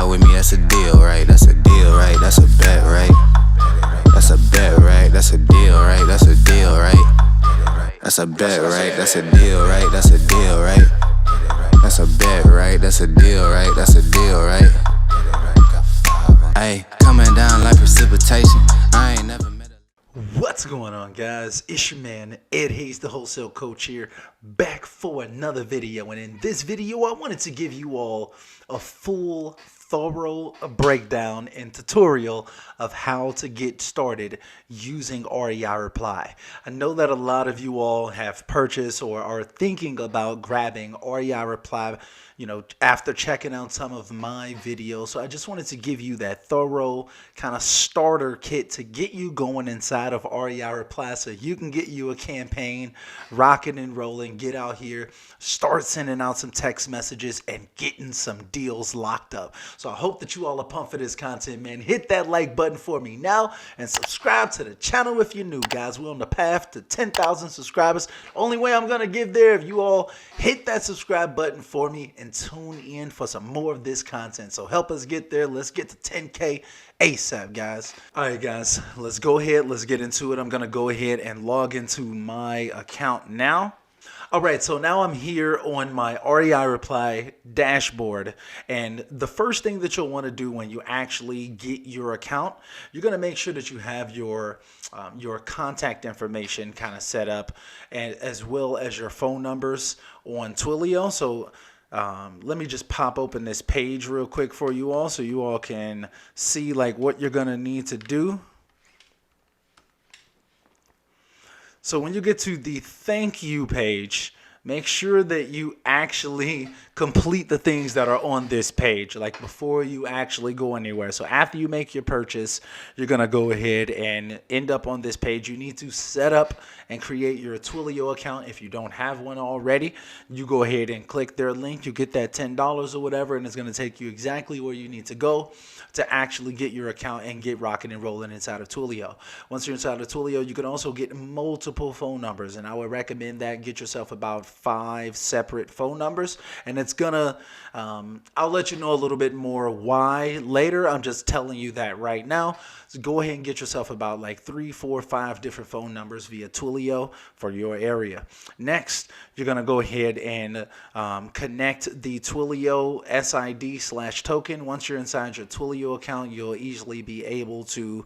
ride with me, that's a deal, right? That's a deal, right? That's a bet, right? That's a bet, right? That's a deal, right? That's a deal, right? That's a bet, right? That's a deal, right? That's a deal, right? That's a bet, right? That's a deal, right? That's a deal, right? Ayy, coming down like precipitation. I ain't never met a... What's going on, guys? It's your man Ed Hayes, the wholesale coach here, back for another video. And in this video, I wanted to give you all a full, thorough breakdown and tutorial of how to get started using REI Reply. I know that a lot of you all have purchased or are thinking about grabbing REI Reply, after checking out some of my videos. So I just wanted to give you that thorough kind of starter kit to get you going inside of REI Reply so you can get you a campaign rocking and rolling, get out here, start sending out some text messages and getting some deals locked up. So I hope that you all are pumped for this content, man. Hit that like button for me now and subscribe to the channel if you're new, guys. We're on the path to 10,000 subscribers. Only way I'm going to get there if you all hit that subscribe button for me and tune in for some more of this content. So help us get there. Let's get to 10K ASAP, guys. All right, guys, let's go ahead. Let's get into it. I'm going to go ahead and log into my account now. All right, so now I'm here on my REI Reply dashboard, and the first thing that you'll want to do when you actually get your account, you're going to make sure that you have your contact information kind of set up, and as well as your phone numbers on Twilio. So let me just pop open this page real quick for you all so you all can see like what you're going to need to do. So when you get to the thank you page, make sure that you actually complete the things that are on this page, like before you actually go anywhere. So after you make your purchase, you're going to go ahead and end up on this page. You need to set up and create your Twilio account. If you don't have one already, you go ahead and click their link. You get that $10 or whatever, and it's going to take you exactly where you need to go to actually get your account and get rocking and rolling inside of Twilio. Once you're inside of Twilio, you can also get multiple phone numbers, and I would recommend that. Get yourself about 5 separate phone numbers, and it's gonna I'll let you know a little bit more why later. I'm just telling you that right now. So go ahead and get yourself about like 3, 4, 5 different phone numbers via Twilio for your area. Next, you're gonna go ahead and connect the Twilio SID/token. Once you're inside your Twilio account, you'll easily be able to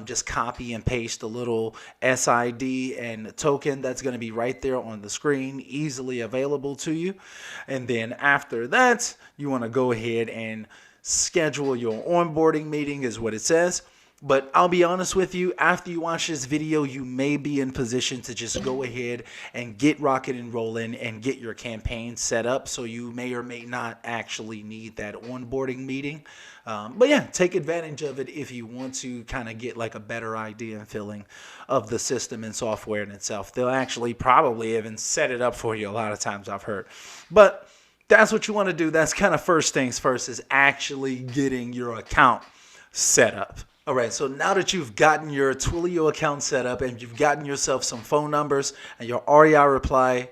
just copy and paste the little SID and token that's going to be right there on the screen, easily available to you. And then after that, you want to go ahead and schedule your onboarding meeting is what it says. But I'll be honest with you, after you watch this video, you may be in position to just go ahead and get rocking and rolling and get your campaign set up. So you may or may not actually need that onboarding meeting. But yeah, take advantage of it if you want to kind of get like a better idea and feeling of the system and software in itself. They'll actually probably even set it up for you a lot of times, I've heard. But that's what you want to do. That's kind of first things first, is actually getting your account set up. All right, so now that you've gotten your Twilio account set up and you've gotten yourself some phone numbers and your REI Reply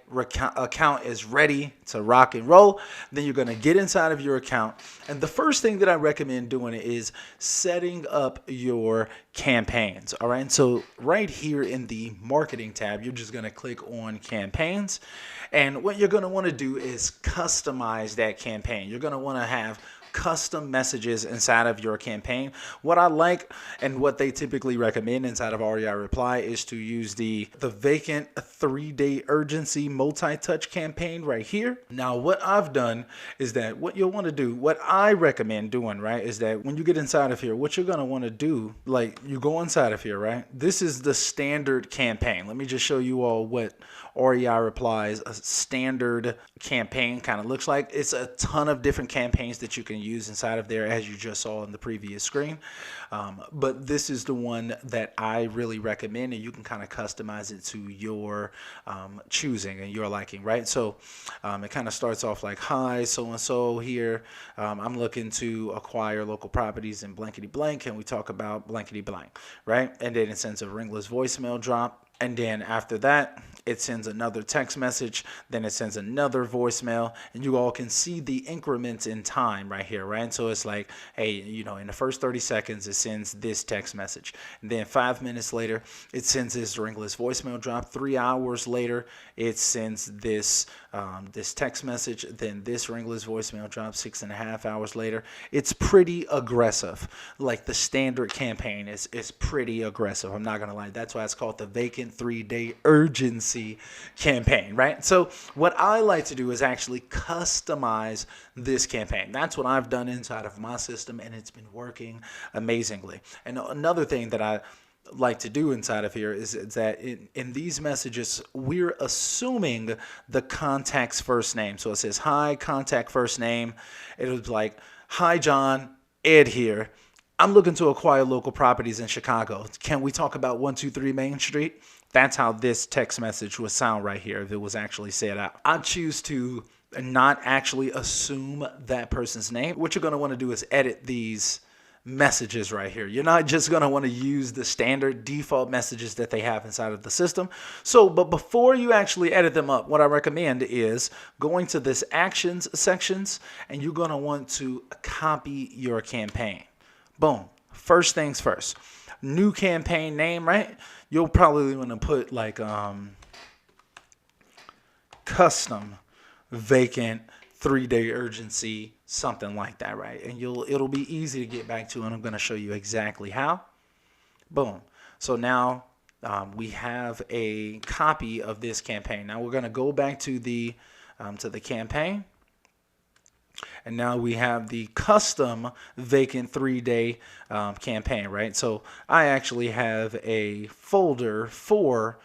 account is ready to rock and roll, then you're going to get inside of your account. And the first thing that I recommend doing is setting up your campaigns. All right, so right here in the marketing tab, you're just going to click on campaigns. And what you're going to want to do is customize that campaign. You're going to want to have custom messages inside of your campaign. What I like and what they typically recommend inside of REI Reply is to use the vacant 3-day urgency multi-touch campaign right here. Now, what I've done is that what you'll want to do, what I recommend doing, right, is that when you get inside of here, what you're going to want to do, like you go inside of here, right? This is the standard campaign. Let me just show you all what REI Reply's a standard campaign kind of looks like. It's a ton of different campaigns that you can use inside of there, as you just saw in the previous screen. But this is the one that I really recommend, and you can kind of customize it to your choosing and your liking, right? So it kind of starts off like, hi, so-and-so here. I'm looking to acquire local properties in blankety blank, and we talk about blankety blank, right? And then it sends a ringless voicemail drop. And then after that, it sends another text message, then it sends another voicemail, and you all can see the increments in time right here, right? So it's like, hey, you know, in the first 30 seconds, it sends this text message. And then 5 minutes later, it sends this ringless voicemail drop. 3 hours later, it sends this this text message, then this ringless voicemail drop. 6.5 hours later. It's pretty aggressive. Like the standard campaign is pretty aggressive. I'm not going to lie. That's why it's called the vacant 3-day urgency campaign, right? So what I like to do is actually customize this campaign. That's what I've done inside of my system, and it's been working amazingly. And another thing that I like to do inside of here is that in these messages, we're assuming the contact's first name. So it says, hi, contact first name. It was like, hi, John, Ed here. I'm looking to acquire local properties in Chicago. Can we talk about 123 Main Street? That's how this text message would sound right here if it was actually said out. I choose to not actually assume that person's name. What you're going to want to do is edit these messages right here. You're not just going to want to use the standard default messages that they have inside of the system. So, but before you actually edit them up, what I recommend is going to this actions sections, and you're going to want to copy your campaign. Boom. First things first. New campaign name, right? You'll probably want to put like custom vacant 3-day urgency, something like that, right? And it'll be easy to get back to, and I'm going to show you exactly how. Boom. So now we have a copy of this campaign. Now we're going to go back to the campaign. And now we have the custom vacant 3-day campaign, right? So I actually have a folder for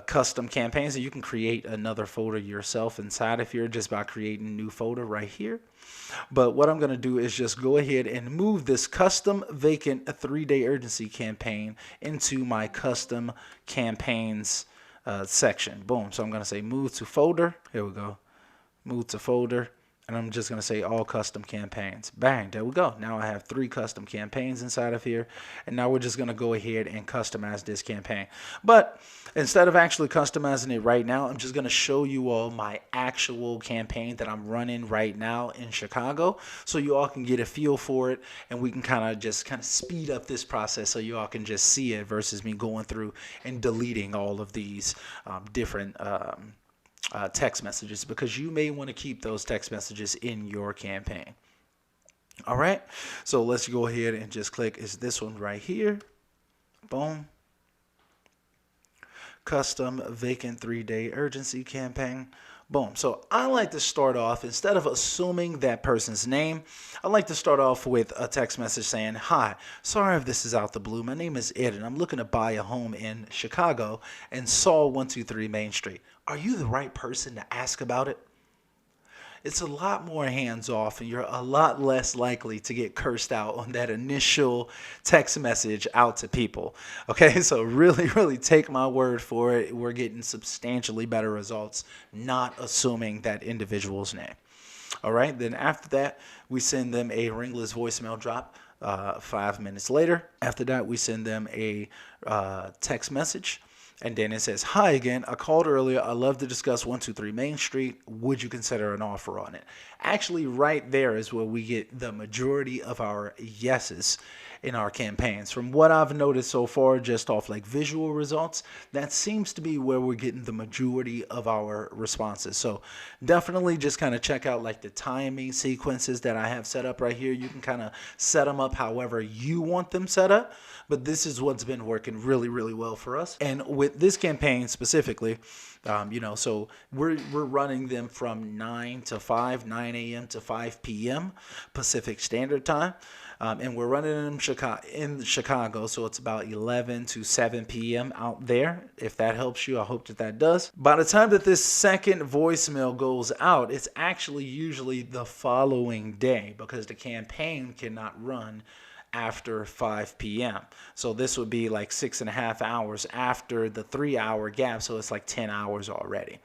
custom campaigns, and you can create another folder yourself inside of here just by creating a new folder right here. But what I'm going to do is just go ahead and move this custom vacant 3-day urgency campaign into my custom campaigns section. Boom. So I'm going to say move to folder. Here we go. Move to folder. And I'm just going to say all custom campaigns. Bang, there we go. Now I have 3 custom campaigns inside of here. And now we're just going to go ahead and customize this campaign. But instead of actually customizing it right now, I'm just going to show you all my actual campaign that I'm running right now in Chicago, so you all can get a feel for it, and we can kind of speed up this process so you all can just see it versus me going through and deleting all of these different text messages, because you may want to keep those text messages in your campaign. All right, so let's go ahead and just click is this one right here. Boom. Custom vacant 3-day urgency campaign. Boom. So I like to start off, instead of assuming that person's name, I like to start off with a text message saying, hi, sorry if this is out the blue. My name is Ed, and I'm looking to buy a home in Chicago and saw 123 Main Street. Are you the right person to ask about it? It's a lot more hands-off, and you're a lot less likely to get cursed out on that initial text message out to people. Okay, so really take my word for it. We're getting substantially better results not assuming that individual's name. All right, then after that, we send them a ringless voicemail drop 5 minutes later. After that, we send them a text message. And then it says, hi again, I called earlier. I'd love to discuss 123 Main Street. Would you consider an offer on it? Actually, right there is where we get the majority of our yeses in our campaigns. From what I've noticed so far, just off like visual results, that seems to be where we're getting the majority of our responses. So definitely just kind of check out like the timing sequences that I have set up right here. You can kind of set them up however you want them set up, but this is what's been working really well for us. And with this campaign specifically, so we're running them from 9 to 5, 9 a.m. to 5 p.m. Pacific Standard Time. And we're running them in Chicago, so it's about 11 to 7 p.m. out there. If that helps you, I hope that does. By the time that this second voicemail goes out, it's actually usually the following day, because the campaign cannot run after 5 p.m. So this would be like 6.5 hours after the 3-hour gap, so it's like 10 hours already.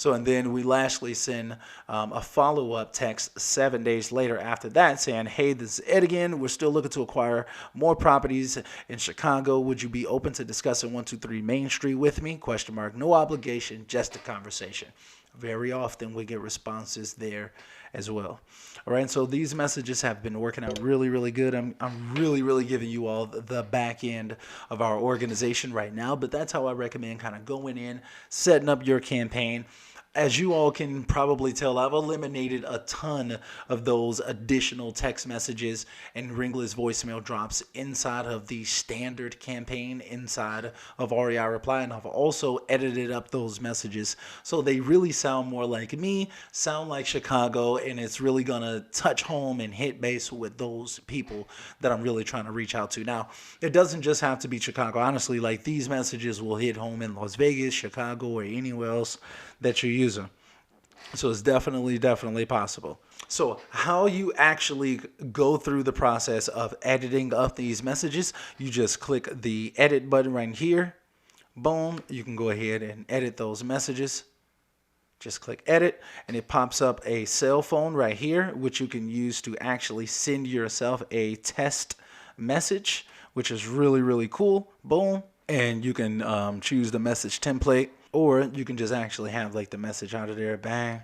So, and then we lastly send a follow-up text 7 days later after that saying, hey, this is Ed again. We're still looking to acquire more properties in Chicago. Would you be open to discussing 123 Main Street with me? Question mark. No obligation, just a conversation. Very often we get responses there as well. All right, so these messages have been working out really, really good. I'm really giving you all the back end of our organization right now, but that's how I recommend kind of going in, setting up your campaign. As you all can probably tell, I've eliminated a ton of those additional text messages and ringless voicemail drops inside of the standard campaign inside of REI Reply, and I've also edited up those messages so they really sound more like me, sound like Chicago, and it's really gonna touch home and hit base with those people that I'm really trying to reach out to. Now, it doesn't just have to be Chicago. Honestly, like these messages will hit home in Las Vegas, Chicago, or anywhere else that you're using. So it's definitely possible. So how you actually go through the process of editing up these messages, you just click the edit button right here. Boom, you can go ahead and edit those messages. Just click edit and it pops up a cell phone right here, which you can use to actually send yourself a test message, which is really cool. Boom. And you can choose the message template, or you can just actually have like the message out of there, bang.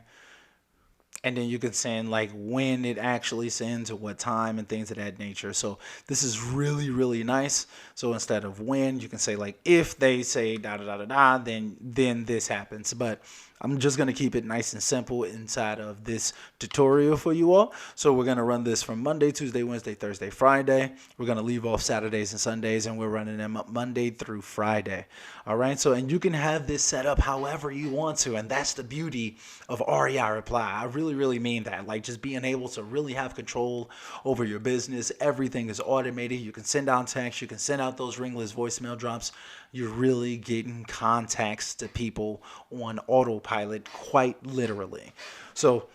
And then you can send like when it actually sends, or what time, and things of that nature. So this is really nice. So instead of when, you can say like if they say da da da da da, then this happens. But I'm just going to keep it nice and simple inside of this tutorial for you all. So we're going to run this from Monday, Tuesday, Wednesday, Thursday, Friday. We're going to leave off Saturdays and Sundays, and we're running them up Monday through Friday. All right. So, and you can have this set up however you want to. And that's the beauty of REI Reply. I really mean that. Like just being able to really have control over your business. Everything is automated. You can send out text. You can send out those ringless voicemail drops. You're really getting contacts to people on autopilot, quite literally. So,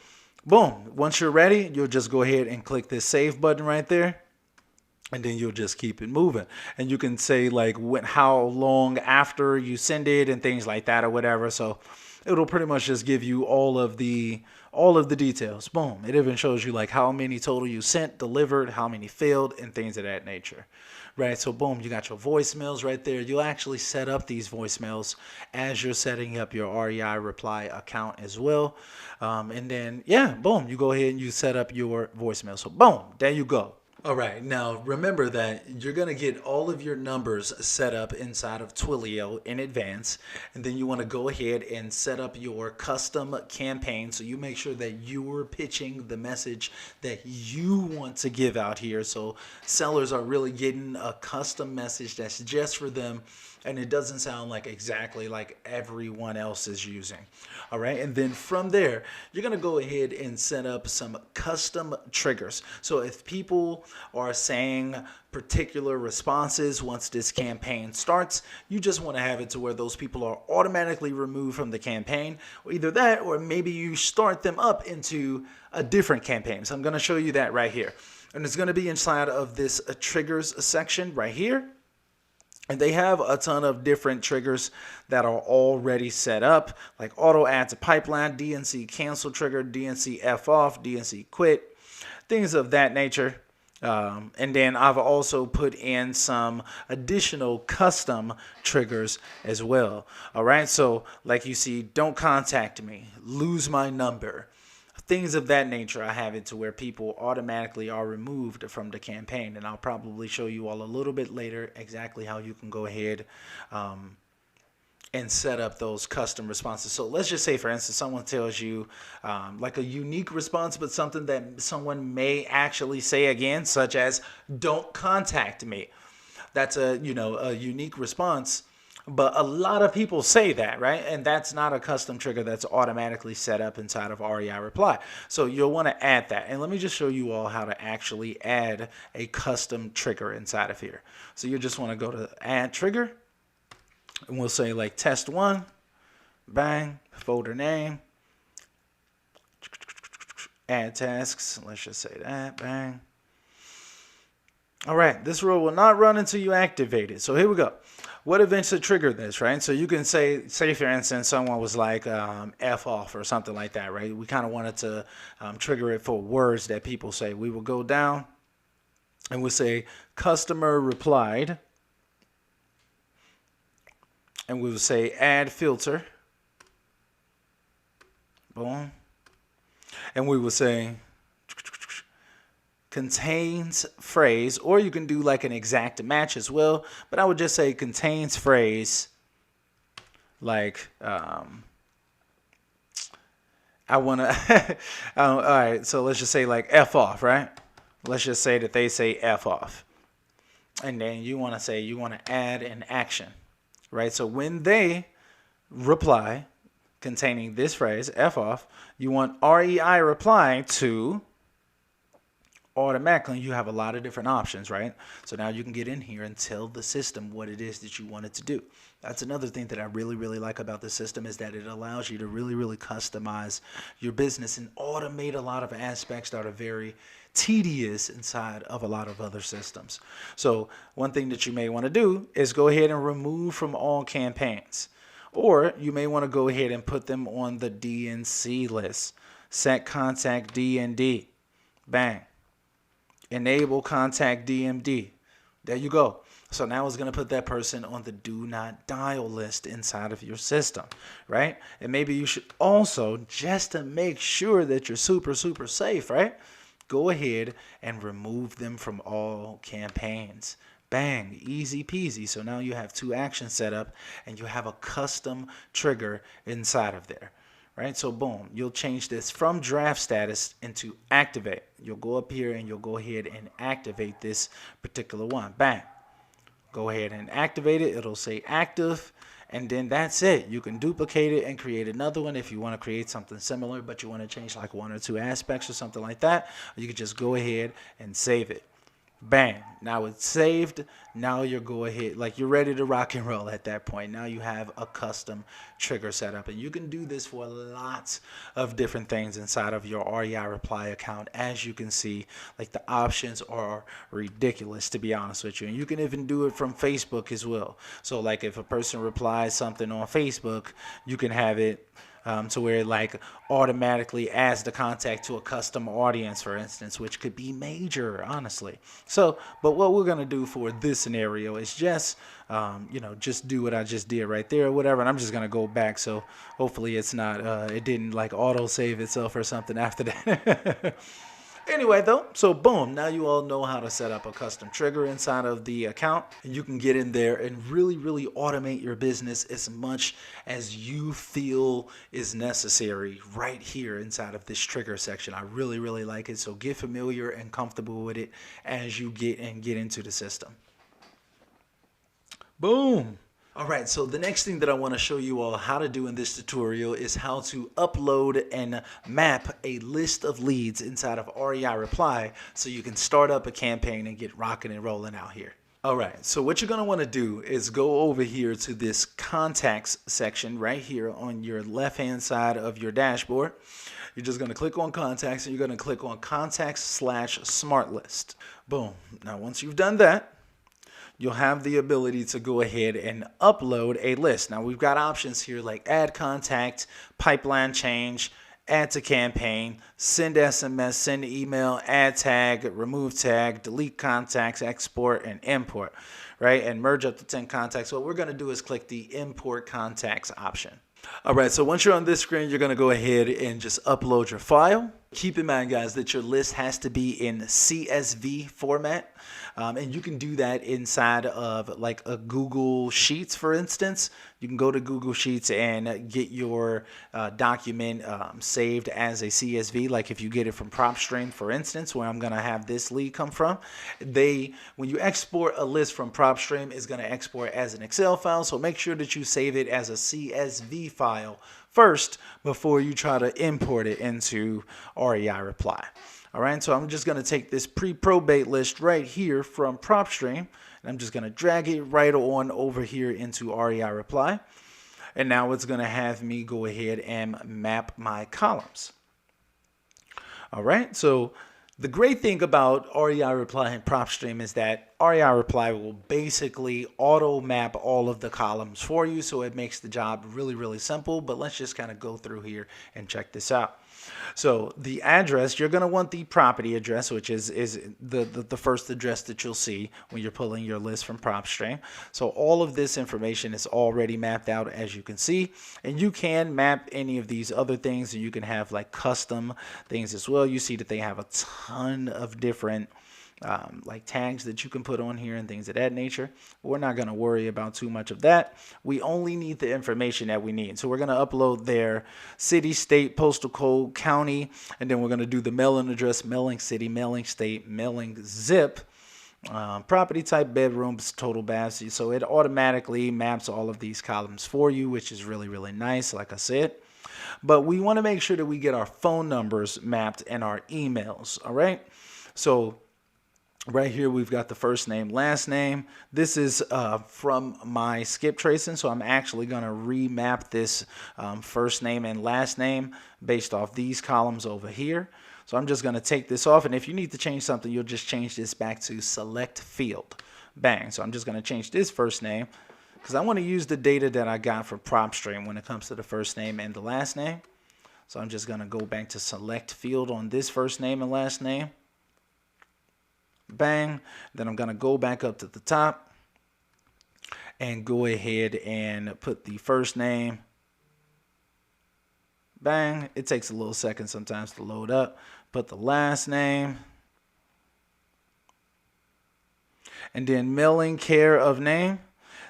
boom. Once you're ready, you'll just go ahead and click this save button right there. And then you'll just keep it moving. And you can say like how long after you send it and things like that or whatever. So it'll pretty much just give you all of the details. Boom. It even shows you like how many total you sent, delivered, how many failed, and things of that nature. Right, so boom, you got your voicemails right there. You'll actually set up these voicemails as you're setting up your REI Reply account as well. And then, yeah, boom, you go ahead and you set up your voicemail. So boom, there you go. All right, now remember that you're going to get all of your numbers set up inside of Twilio in advance, and then you want to go ahead and set up your custom campaign so you make sure that you're pitching the message that you want to give out here. So sellers are really getting a custom message that's just for them, and it doesn't sound like exactly like everyone else is using. All right, and then from there, you're going to go ahead and set up some custom triggers. So if people are saying particular responses once this campaign starts, you just want to have it to where those people are automatically removed from the campaign, or either that, or maybe you start them up into a different campaign. So I'm going to show you that right here. And it's going to be inside of this triggers section right here. And they have a ton of different triggers that are already set up, like auto add to pipeline, DNC cancel trigger, DNC F off, DNC quit, things of that nature. And then I've also put in some additional custom triggers as well. All right, so like you see, don't contact me, lose my number. Things of that nature, I have it to where people automatically are removed from the campaign. And I'll probably show you all a little bit later exactly how you can go ahead and set up those custom responses. So let's just say, for instance, someone tells you like a unique response, but something that someone may actually say again, such as, don't contact me. That's a unique response. But a lot of people say that, right? And that's not a custom trigger that's automatically set up inside of REI Reply. So you'll want to add that. And let me just show you all how to actually add a custom trigger inside of here. So you just want to go to add trigger. And we'll say like test one. Bang. Folder name. Add tasks. Let's just say that. Bang. All right. This rule will not run until you activate it. So here we go. what eventually triggered this, right? So you can say for instance, someone was like F off or something like that, right? We kind of wanted to trigger it for words that people say. We will go down and we'll say customer replied, and we will say add filter, boom, and we will say contains phrase, or you can do like an exact match as well, but I would just say contains phrase like I want to all right, so let's just say like F off, right? Let's just say that they say F off, and then you want to say you want to add an action, right? So when they reply containing this phrase F off, you want REI reply to automatically. You have a lot of different options, right? So now you can get in here and tell the system what it is that you want it to do. That's another thing that I really, really like about the system, is that it allows you to really, really customize your business and automate a lot of aspects that are very tedious inside of a lot of other systems. So one thing that you may want to do is go ahead and remove from all campaigns, or you may want to go ahead and put them on the DNC list. Set contact DND, bang. Enable contact DMD. There you go. So now it's going to put that person on the do not dial list inside of your system, right? And maybe you should also, just to make sure that you're super, super safe, right? Go ahead and remove them from all campaigns. Bang, easy peasy. So now you have 2 actions set up and you have a custom trigger inside of there. Right, so boom, you'll change this from draft status into activate. You'll go up here and you'll go ahead and activate this particular one. Bang. Go ahead and activate it. It'll say active, and then that's it. You can duplicate it and create another one if you want to create something similar, but you want to change like 1 or 2 aspects or something like that. You can just go ahead and save it. Bang. Now it's saved. Now you're go ahead, like you're ready to rock and roll at that point. Now you have a custom trigger set up, and you can do this for lots of different things inside of your REI Reply account. As you can see, like the options are ridiculous, to be honest with you. And you can even do it from Facebook as well. So like if a person replies something on Facebook, you can have it to where it like automatically adds the contact to a custom audience, for instance, which could be major, honestly. So, but what we're going to do for this scenario is just, just do what I just did right there or whatever. And I'm just going to go back. So hopefully it's not, it didn't like auto save itself or something after that. Anyway, though, so boom, now you all know how to set up a custom trigger inside of the account. And you can get in there and really, really automate your business as much as you feel is necessary right here inside of this trigger section. I really, really like it. So get familiar and comfortable with it as you get into the system. Boom. All right, so the next thing that I want to show you all how to do in this tutorial is how to upload and map a list of leads inside of REI Reply so you can start up a campaign and get rocking and rolling out here. All right, so what you're going to want to do is go over here to this contacts section right here on your left-hand side of your dashboard. You're just going to click on contacts, and you're going to click on contacts/smart list. Boom. Now, once you've done that, you'll have the ability to go ahead and upload a list. Now we've got options here like add contact, pipeline change, add to campaign, send SMS, send email, add tag, remove tag, delete contacts, export, and import, right? And merge up to 10 contacts. What we're going to do is click the import contacts option. All right, so once you're on this screen, you're going to go ahead and just upload your file. Keep in mind, guys, that your list has to be in CSV format. And you can do that inside of like a Google Sheets, for instance. You can go to Google Sheets and get your document saved as a CSV. Like if you get it from PropStream, for instance, where I'm going to have this lead come from, when you export a list from PropStream, it's going to export as an Excel file. So make sure that you save it as a CSV file first before you try to import it into REI Reply. All right, so I'm just going to take this pre-probate list right here from PropStream, and I'm just going to drag it right on over here into REI Reply. And now it's going to have me go ahead and map my columns. All right, so The great thing about REI Reply and PropStream is that REI Reply will basically auto map all of the columns for you, so it makes the job really, really simple. But let's just kind of go through here and check this out. So the address, you're going to want the property address, which is the first address that you'll see when you're pulling your list from PropStream. So all of this information is already mapped out, as you can see, and you can map any of these other things, and you can have like custom things as well. You see that they have a ton of different like tags that you can put on here and things of that nature. We're not going to worry about too much of that. We only need the information that we need. So we're going to upload their city, state, postal code, county, and then we're going to do the mailing address, mailing city, mailing state, mailing zip, property type, bedrooms, total baths. So it automatically maps all of these columns for you, which is really, really nice, like I said. But we want to make sure that we get our phone numbers mapped and our emails. All right. So right here, we've got the first name, last name. This is from my skip tracing, so I'm actually going to remap this first name and last name based off these columns over here. So I'm just going to take this off, and if you need to change something, you'll just change this back to select field. Bang. So I'm just going to change this first name because I want to use the data that I got from PropStream when it comes to the first name and the last name. So I'm just going to go back to select field on this first name and last name. Bang. Then I'm going to go back up to the top and go ahead and put the first name. Bang. It takes a little second sometimes to load up. Put the last name. And then mailing care of name.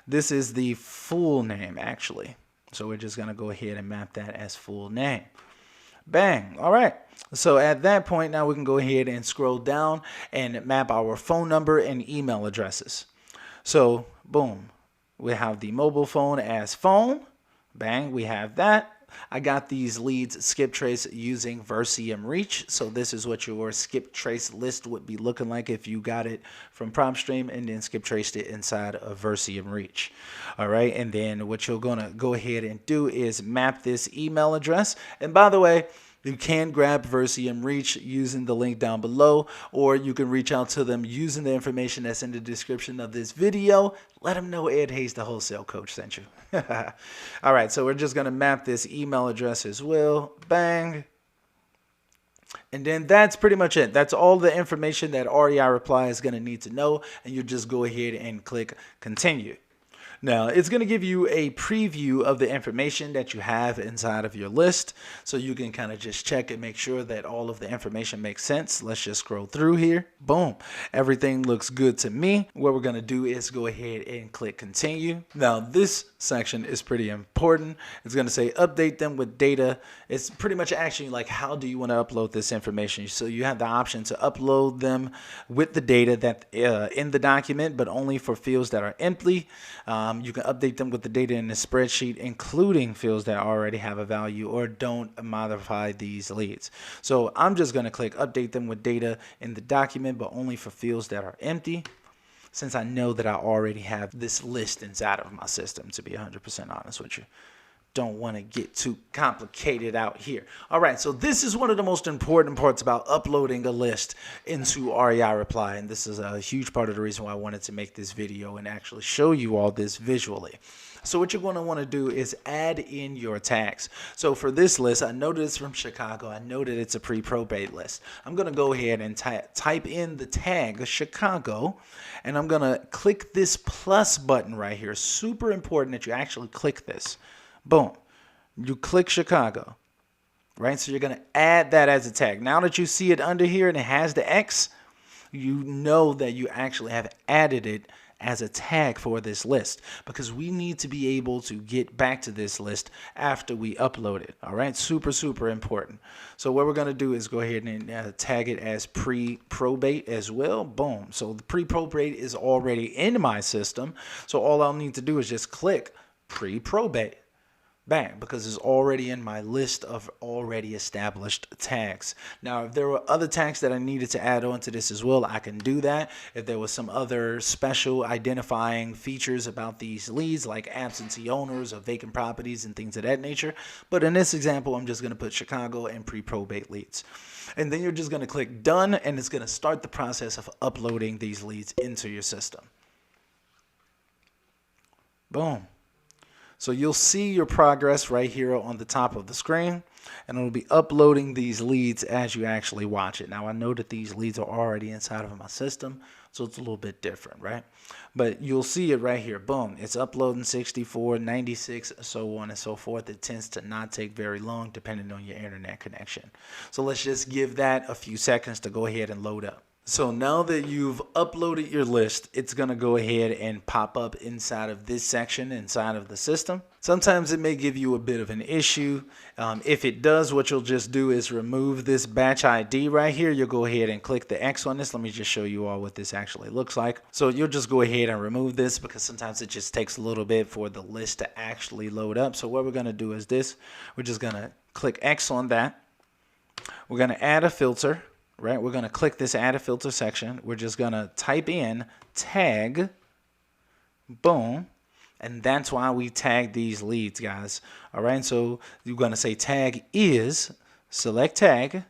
This is the full name, actually. So we're just going to go ahead and map that as full name. Bang. All right. So at that point, now we can go ahead and scroll down and map our phone number and email addresses. So boom, we have the mobile phone as phone. Bang, we have that. I got these leads skip trace using Versium Reach. So this is what your skip trace list would be looking like if you got it from PropStream and then skip traced it inside of Versium Reach. All right. And then what you're going to go ahead and do is map this email address. And by the way, you can grab Versium Reach using the link down below, or you can reach out to them using the information that's in the description of this video. Let them know Ed Hayes, the wholesale coach, sent you. All right, so we're just going to map this email address as well. Bang. And then that's pretty much it. That's all the information that REI Reply is going to need to know, and you just go ahead and click continue. Now, it's going to give you a preview of the information that you have inside of your list, so you can kind of just check and make sure that all of the information makes sense. Let's just scroll through here. Boom. Everything looks good to me. What we're going to do is go ahead and click continue. Now, this section is pretty important. It's going to say update them with data. It's pretty much actually like, how do you want to upload this information? So you have the option to upload them with the data that in the document, but only for fields that are empty. You can update them with the data in the spreadsheet, including fields that already have a value, or don't modify these leads. So I'm just going to click update them with data in the document, but only for fields that are empty, since I know that I already have this list inside of my system, to be 100% honest with you. Don't want to get too complicated out here. All right, so this is one of the most important parts about uploading a list into REI Reply, and this is a huge part of the reason why I wanted to make this video and actually show you all this visually. So what you're going to want to do is add in your tags. So for this list, I know that it's from Chicago. I know that it's a pre-probate list. I'm going to go ahead and type in the tag Chicago, and I'm going to click this plus button right here. Super important that you actually click this. Boom. You click Chicago, right? So you're going to add that as a tag. Now that you see it under here and it has the X, you know that you actually have added it as a tag for this list, because we need to be able to get back to this list after we upload it. All right. Super, super important. So what we're going to do is go ahead and tag it as pre-probate as well. Boom. So the pre-probate is already in my system. So all I'll need to do is just click pre-probate. Bang, because it's already in my list of already established tags. Now, if there were other tags that I needed to add on to this as well, I can do that. If there was some other special identifying features about these leads, like absentee owners or vacant properties and things of that nature. But in this example, I'm just going to put Chicago and pre-probate leads. And then you're just going to click done, and it's going to start the process of uploading these leads into your system. Boom. So you'll see your progress right here on the top of the screen, and it'll be uploading these leads as you actually watch it. Now, I know that these leads are already inside of my system, so it's a little bit different, right? But you'll see it right here. Boom. It's uploading 64, 96, so on and so forth. It tends to not take very long depending on your internet connection. So let's just give that a few seconds to go ahead and load up. So now that you've uploaded your list, it's going to go ahead and pop up inside of this section inside of the system. Sometimes it may give you a bit of an issue. If it does, what you'll just do is remove this batch ID right here. You'll go ahead and click the X on this. Let me just show you all what this actually looks like. So you'll just go ahead and remove this because sometimes it just takes a little bit for the list to actually load up. So what we're going to do is this. We're just going to click X on that. We're going to add a filter. Right, we're going to click this add a filter section. We're just going to type in tag, boom, and that's why we tag these leads, guys. All right, so you're going to say tag is, select tag,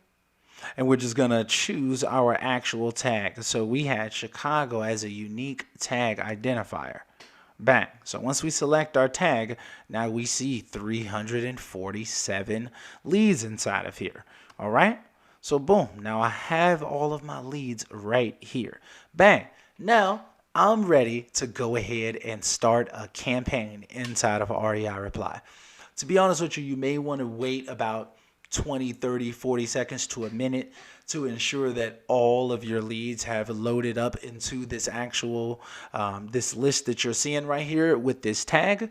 and we're just going to choose our actual tag. So we had Chicago as a unique tag identifier. Bang. So once we select our tag, now we see 347 leads inside of here. All right. So boom, now I have all of my leads right here. Bang. Now I'm ready to go ahead and start a campaign inside of REI Reply. To be honest with you, you may want to wait about 20, 30, 40 seconds to a minute to ensure that all of your leads have loaded up into this actual, this list that you're seeing right here with this tag.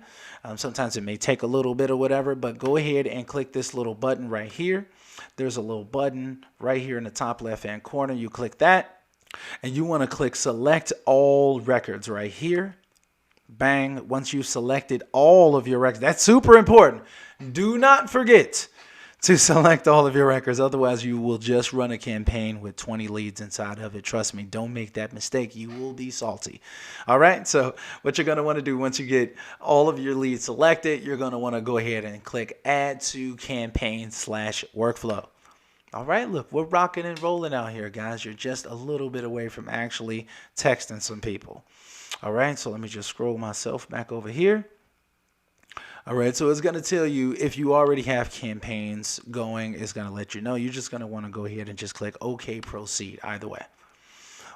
Sometimes it may take a little bit or whatever, but go ahead and click this little button right here. There's a little button right here in the top left-hand corner. You click that, and you want to click select all records right here. Bang. Once you've selected all of your records, that's super important. Do not forget to select all of your records. Otherwise, you will just run a campaign with 20 leads inside of it. Trust me, don't make that mistake. You will be salty. All right. So what you're going to want to do once you get all of your leads selected, you're going to want to go ahead and click add to campaign/workflow. All right. Look, we're rocking and rolling out here, guys. You're just a little bit away from actually texting some people. All right. So let me just scroll myself back over here. All right, so it's going to tell you if you already have campaigns going, it's going to let you know. You're just going to want to go ahead and just click OK, proceed, either way.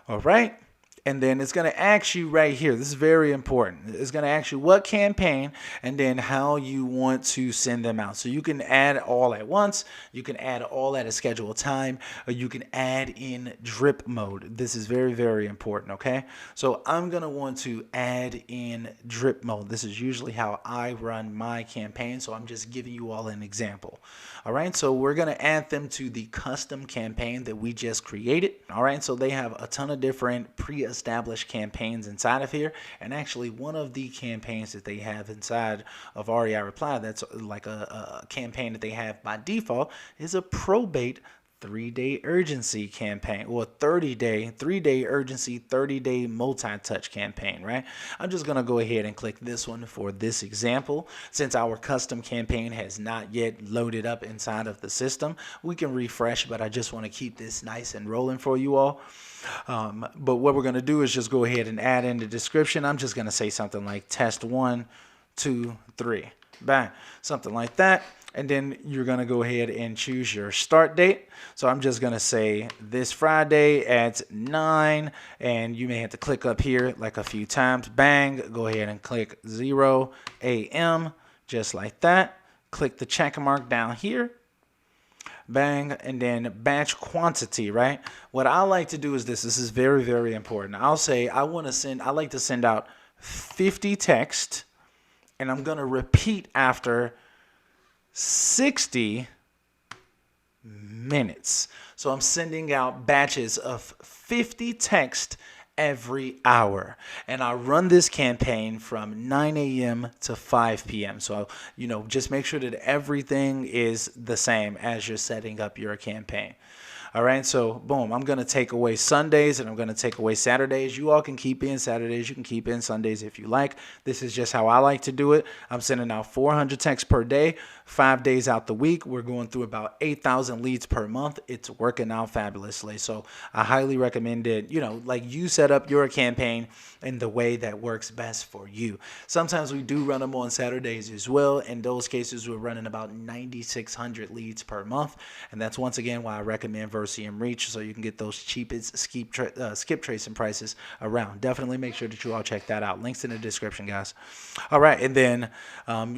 All right. And then it's going to ask you right here. This is very important. It's going to ask you what campaign and then how you want to send them out. So you can add all at once. You can add all at a scheduled time, or you can add in drip mode. This is very, very important. Okay. So I'm going to want to add in drip mode. This is usually how I run my campaign. So I'm just giving you all an example. All right. So we're going to add them to the custom campaign that we just created. All right. So they have a ton of different pre-established campaigns inside of here. And actually one of the campaigns that they have inside of REI Reply, that's like a campaign that they have by default, is a probate 3-day urgency campaign, or 3-day urgency, 30-day multi-touch campaign, right? I'm just going to go ahead and click this one for this example. Since our custom campaign has not yet loaded up inside of the system, we can refresh, but I just want to keep this nice and rolling for you all. But what we're going to do is just go ahead and add in the description. I'm just going to say something like test 1, 2, 3, bang, something like that. And then you're going to go ahead and choose your start date. So I'm just going to say this Friday at 9. And you may have to click up here like a few times. Bang. Go ahead and click 0 a.m. just like that. Click the check mark down here. Bang. And then batch quantity, right? What I like to do is this. This is very, very important. I'll say I like to send out 50 text. And I'm going to repeat after 60 minutes. So I'm sending out batches of 50 text every hour. And I run this campaign from 9 a.m. to 5 p.m. So, just make sure that everything is the same as you're setting up your campaign. All right, so boom, I'm going to take away Sundays and I'm going to take away Saturdays. You all can keep in Saturdays. You can keep in Sundays if you like. This is just how I like to do it. I'm sending out 400 texts per day, 5 days out the week. We're going through about 8,000 leads per month. It's working out fabulously. So I highly recommend it. You set up your campaign in the way that works best for you. Sometimes we do run them on Saturdays as well. In those cases, we're running about 9,600 leads per month. And that's once again why I recommend and Reach, so you can get those cheapest skip tracing prices around. Definitely make sure that you all check that out. Links in the description, guys. All right, and then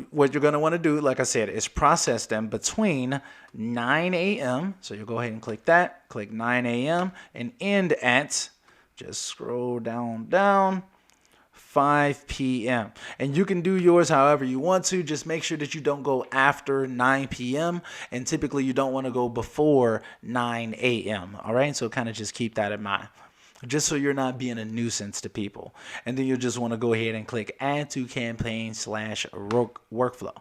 what you're going to want to do, like I said, is process them between 9 a.m. So you'll go ahead and click that, click 9 a.m. and end at, just scroll down, 5 p.m. And you can do yours however you want to. Just make sure that you don't go after 9 p.m. And typically you don't want to go before 9 a.m. All right. So kind of just keep that in mind, just so you're not being a nuisance to people. And then you'll just want to go ahead and click add to campaign /workflow.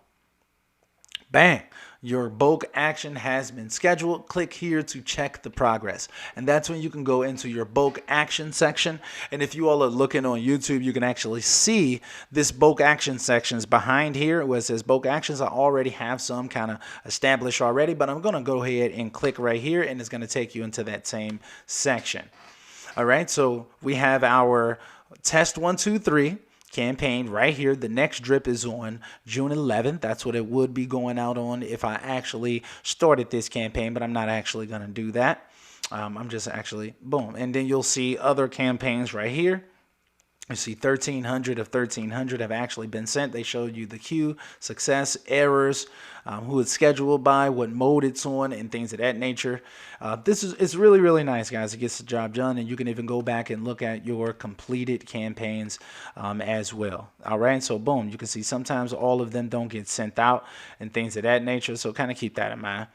Bang. Your bulk action has been scheduled. Click here to check the progress. And that's when you can go into your bulk action section. And if you all are looking on YouTube, you can actually see this bulk action sections behind here where it says bulk actions. I already have some kind of established already, but I'm going to go ahead and click right here and it's going to take you into that same section. All right. So we have our test 1, 2, 3. Campaign right here. The next drip is on June 11th. That's what it would be going out on if I actually started this campaign, but I'm not actually going to do that. I'm just actually, boom. And then you'll see other campaigns right here. You see 1,300 of 1,300 have actually been sent. They showed you the queue, success, errors, who it's scheduled by, what mode it's on, and things of that nature. It's really, really nice, guys. It gets the job done, and you can even go back and look at your completed campaigns as well. All right, so boom, you can see sometimes all of them don't get sent out and things of that nature, so kind of keep that in mind.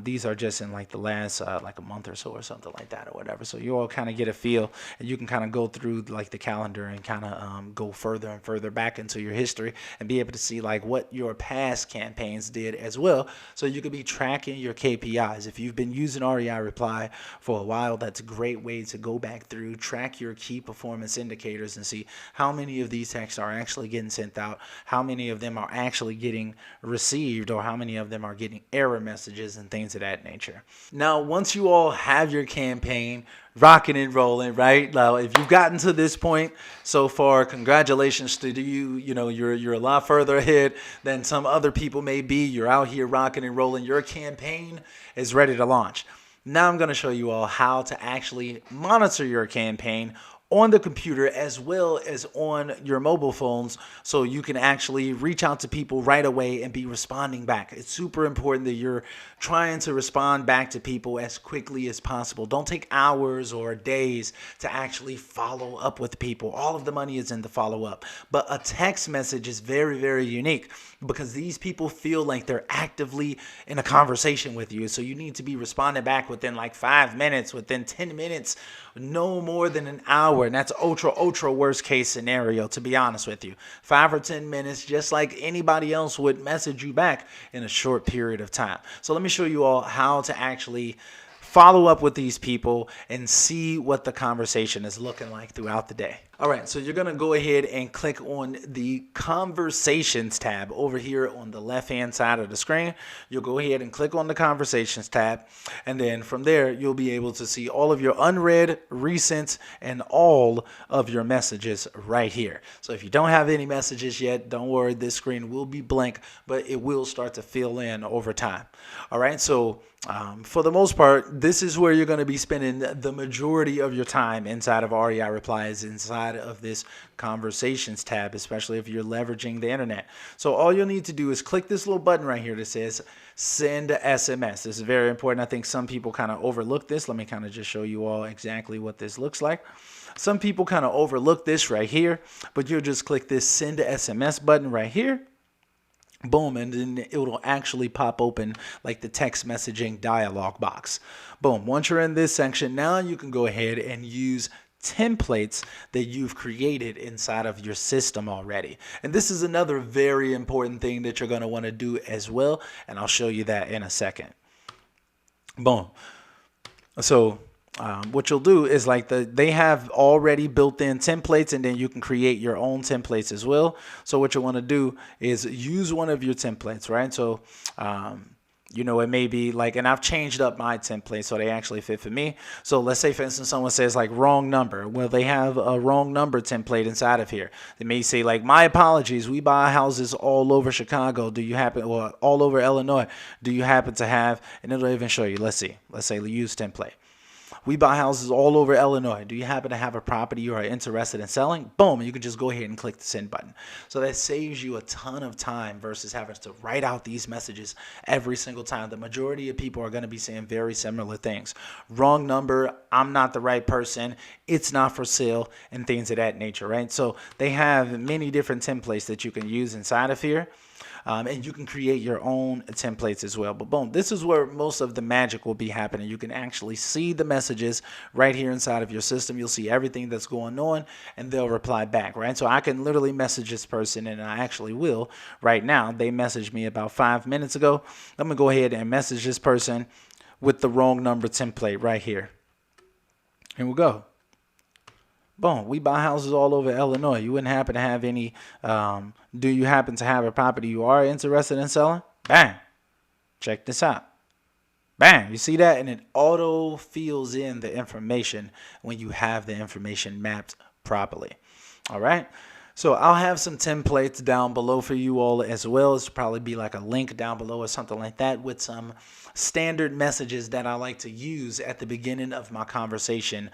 These are just in like the last like a month or so or something like that or whatever. So you all kind of get a feel and you can kind of go through like the calendar and kind of go further and further back into your history and be able to see like what your past campaigns did as well. So you could be tracking your KPIs. If you've been using REI Reply for a while, that's a great way to go back through, track your key performance indicators and see how many of these texts are actually getting sent out, how many of them are actually getting received, or how many of them are getting error messages and things of that nature. Now, once you all have your campaign rocking and rolling, right? Now, if you've gotten to this point so far, congratulations to you. You're a lot further ahead than some other people may be. You're out here rocking and rolling. Your campaign is ready to launch. Now I'm going to show you all how to actually monitor your campaign on the computer as well as on your mobile phones, so you can actually reach out to people right away and be responding back. It's super important that you're trying to respond back to people as quickly as possible. Don't take hours or days to actually follow up with people. All of the money is in the follow-up. But a text message is very, very unique because these people feel like they're actively in a conversation with you. So you need to be responding back within like 5 minutes, within 10 minutes, no more than an hour. And that's ultra worst case scenario, to be honest with you. 5 or 10 minutes, just like anybody else would message you back in a short period of time. So let me show you all how to actually follow up with these people and see what the conversation is looking like throughout the day. All right, so you're going to go ahead and click on the Conversations tab over here on the left-hand side of the screen. You'll go ahead and click on the Conversations tab, and then from there, you'll be able to see all of your unread, recent, and all of your messages right here. So if you don't have any messages yet, don't worry, this screen will be blank, but it will start to fill in over time. All right, so for the most part, this is where you're going to be spending the majority of your time inside of REI Replies, inside of this Conversations tab, especially if you're leveraging the internet. So all you'll need to do is click this little button right here that says send SMS. This is very important. I think some people kind of overlook this. Let me kind of just show you all exactly what this looks like. Some people kind of overlook this right here, but you'll just click this send SMS button right here. Boom, and then it will actually pop open like the text messaging dialog box. Boom, once you're in this section, now you can go ahead and use templates that you've created inside of your system already. And this is another very important thing that you're going to want to do as well. And I'll show you that in a second. Boom. So what you'll do is like they have already built in templates, and then you can create your own templates as well. So what you want to do is use one of your templates, right? So it may be like, and I've changed up my templates so they actually fit for me. So let's say, for instance, someone says like wrong number. Well, they have a wrong number template inside of here. They may say like, my apologies, we buy houses all over Chicago. Do you happen, or all over Illinois? Do you happen to have, and it'll even show you, let's say use template. We buy houses all over Illinois. Do you happen to have a property you are interested in selling? Boom, you can just go ahead and click the send button. So that saves you a ton of time versus having to write out these messages every single time. The majority of people are going to be saying very similar things. Wrong number, I'm not the right person, it's not for sale, and things of that nature, right? So they have many different templates that you can use inside of here. And you can create your own templates as well. But boom, this is where most of the magic will be happening. You can actually see the messages right here inside of your system. You'll see everything that's going on, and they'll reply back, right? So I can literally message this person, and I actually will right now. They messaged me about 5 minutes ago. I'm going to go ahead and message this person with the wrong number template right here. Here we go. Boom, we buy houses all over Illinois. You wouldn't happen to have any, do you happen to have a property you are interested in selling? Bang. Check this out. Bang, you see that? And it auto fills in the information when you have the information mapped properly. All right. So I'll have some templates down below for you all as well. It's probably be like a link down below or something like that with some standard messages that I like to use at the beginning of my conversation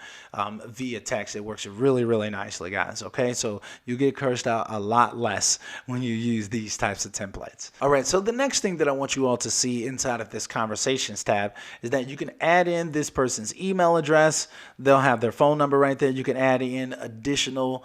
via text. It works really, really nicely, guys. Okay, so you get cursed out a lot less when you use these types of templates. All right, so the next thing that I want you all to see inside of this conversations tab is that you can add in this person's email address. They'll have their phone number right there. You can add in additional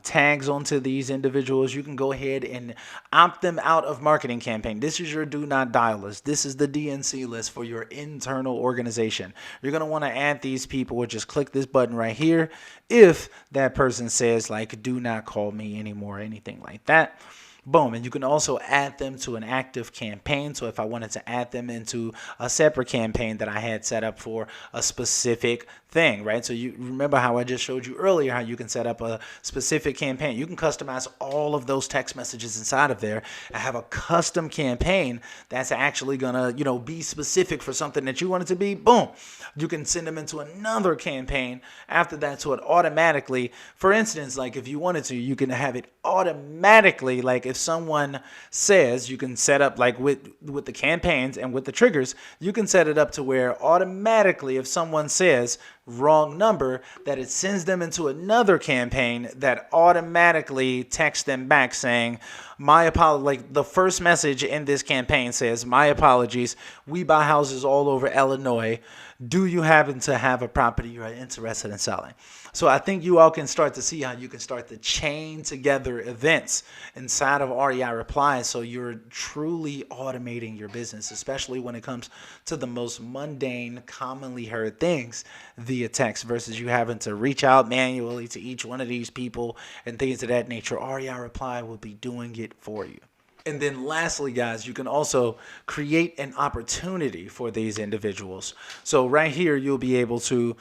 tags onto these individuals. You can go ahead and opt them out of marketing campaign. This is your do not dial list. This is the DNC list for your internal organization. You're going to want to add these people, or just click this button right here if that person says like do not call me anymore, anything like that. Boom. And you can also add them to an active campaign. So if I wanted to add them into a separate campaign that I had set up for a specific thing, right? So you remember how I just showed you earlier how you can set up a specific campaign. You can customize all of those text messages inside of there and have a custom campaign that's actually gonna, be specific for something that you want it to be. Boom. You can send them into another campaign after that, so it automatically, for instance, like if you wanted to, you can have it automatically, like if someone says, you can set up like with the campaigns and with the triggers, you can set it up to where automatically if someone says wrong number, that it sends them into another campaign that automatically texts them back saying, my apologies. Like the first message in this campaign says, my apologies, we buy houses all over Illinois. Do you happen to have a property you're interested in selling? So I think you all can start to see how you can start to chain together events inside of REI Reply, so you're truly automating your business, especially when it comes to the most mundane, commonly heard things via text versus you having to reach out manually to each one of these people and things of that nature. REI Reply will be doing it for you. And then lastly, guys, you can also create an opportunity for these individuals. So right here, you'll be able to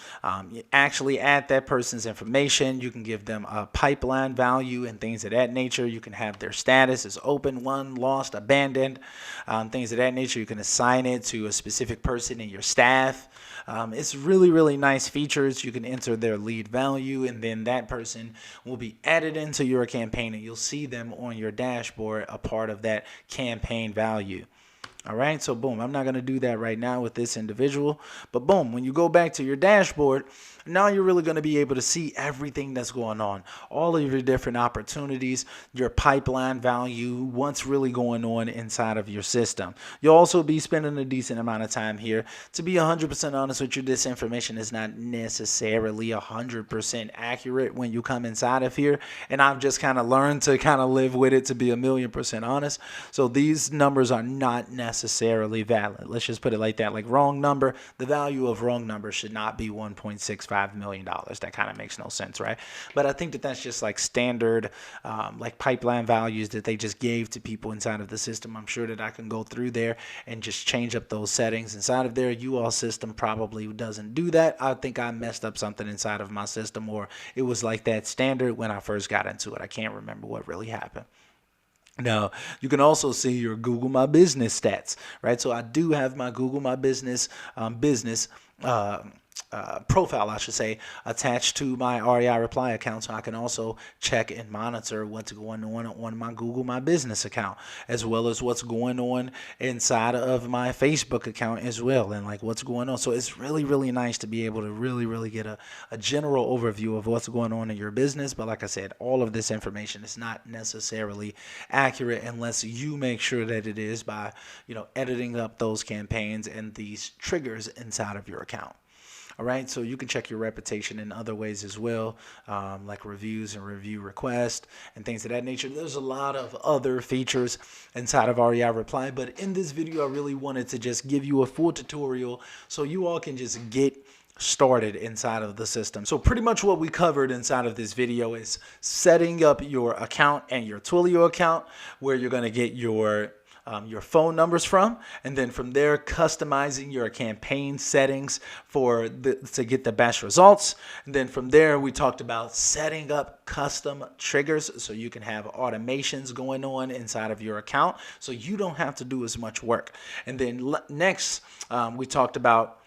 actually add that person's information. You can give them a pipeline value and things of that nature. You can have their status as open, won, lost, abandoned, things of that nature. You can assign it to a specific person in your staff. It's really, really nice features. You can enter their lead value, and then that person will be added into your campaign, and you'll see them on your dashboard, a part of that campaign value. All right, so boom, I'm not going to do that right now with this individual, but boom, when you go back to your dashboard, now you're really going to be able to see everything that's going on, all of your different opportunities, your pipeline value, what's really going on inside of your system. You'll also be spending a decent amount of time here. To be 100% honest with you, this information is not necessarily 100% accurate when you come inside of here, and I've just kind of learned to kind of live with it, to be 1,000,000% honest. So these numbers are not necessarily valid. Let's just put it like that. Like wrong number, the value of wrong number should not be 1.65. $5 million. That kind of makes no sense, right? But I think that that's just like standard, like pipeline values that they just gave to people inside of the system. I'm sure that I can go through there and just change up those settings inside of there. You all system probably doesn't do that. I think I messed up something inside of my system, or it was like that standard when I first got into it. I can't remember what really happened. Now, you can also see your Google My Business stats, right? So I do have my Google My Business profile, I should say, attached to my REI Reply account, so I can also check and monitor what's going on my Google My Business account, as well as what's going on inside of my Facebook account as well, and like what's going on. So it's really, really nice to be able to really get a general overview of what's going on in your business. But like I said, all of this information is not necessarily accurate unless you make sure that it is by, editing up those campaigns and these triggers inside of your account. All right, so you can check your reputation in other ways as well, like reviews and review requests and things of that nature. There's a lot of other features inside of REI Reply, but in this video, I really wanted to just give you a full tutorial so you all can just get started inside of the system. So pretty much what we covered inside of this video is setting up your account and your Twilio account, where you're going to get your phone numbers from, and then from there customizing your campaign settings to get the best results. And then from there we talked about setting up custom triggers so you can have automations going on inside of your account so you don't have to do as much work. And then next we talked about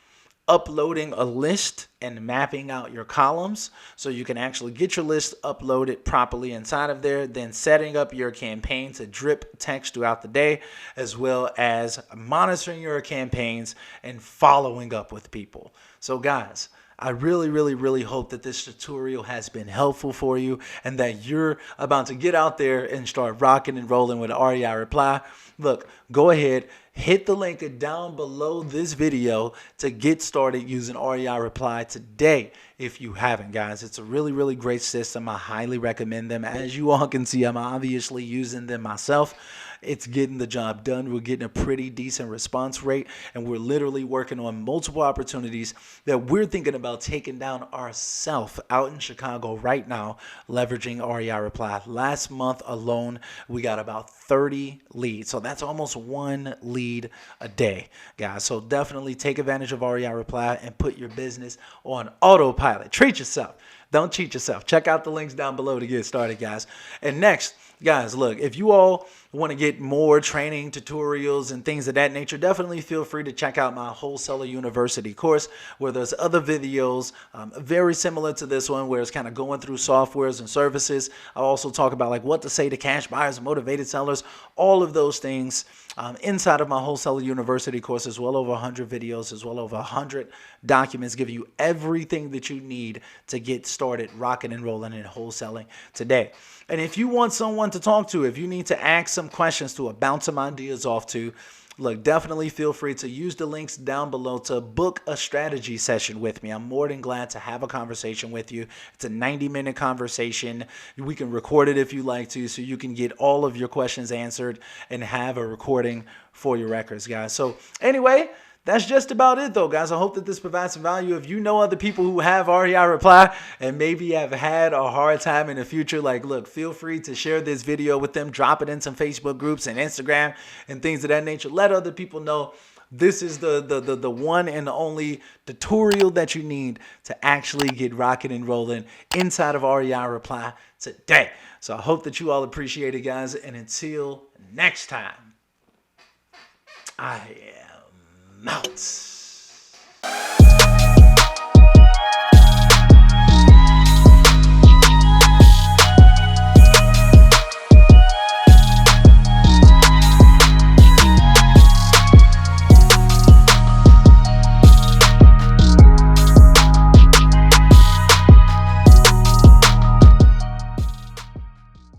uploading a list and mapping out your columns so you can actually get your list uploaded properly inside of there, then setting up your campaign to drip text throughout the day, as well as monitoring your campaigns and following up with people. So guys, I really hope that this tutorial has been helpful for you and that you're about to get out there and start rocking and rolling with REI Reply. Look, go ahead, hit the link down below this video to get started using REI Reply today if you haven't, guys. It's a really great system. I highly recommend them. As you all can see, I'm obviously using them myself. It's getting the job done. We're getting a pretty decent response rate, and we're literally working on multiple opportunities that we're thinking about taking down ourselves out in Chicago right now, leveraging REI Reply. Last month alone, we got about 30 leads. So that's almost one lead a day, guys. So definitely take advantage of REI Reply and put your business on autopilot. Treat yourself. Don't cheat yourself. Check out the links down below to get started, guys. And next, guys, look, if you all want to get more training tutorials and things of that nature, definitely feel free to check out my Wholesaler University course, where there's other videos very similar to this one, where it's kind of going through softwares and services. I also talk about like what to say to cash buyers and motivated sellers, all of those things inside of my Wholesaler University course, as well over 100 videos, as well over 100 documents, giving you everything that you need to get started rocking and rolling in wholesaling today. And if you want someone to talk to, if you need to ask some questions to, or bounce some ideas off to, look, definitely feel free to use the links down below to book a strategy session with me. I'm more than glad to have a conversation with you. It's a 90-minute conversation. We can record it if you like to, so you can get all of your questions answered and have a recording for your records, guys. So anyway, that's just about it, though, guys. I hope that this provides some value. If you know other people who have REI Reply and maybe have had a hard time in the future, like, look, feel free to share this video with them. Drop it in some Facebook groups and Instagram and things of that nature. Let other people know this is the one and only tutorial that you need to actually get rocking and rolling inside of REI Reply today. So I hope that you all appreciate it, guys. And until next time, I am out.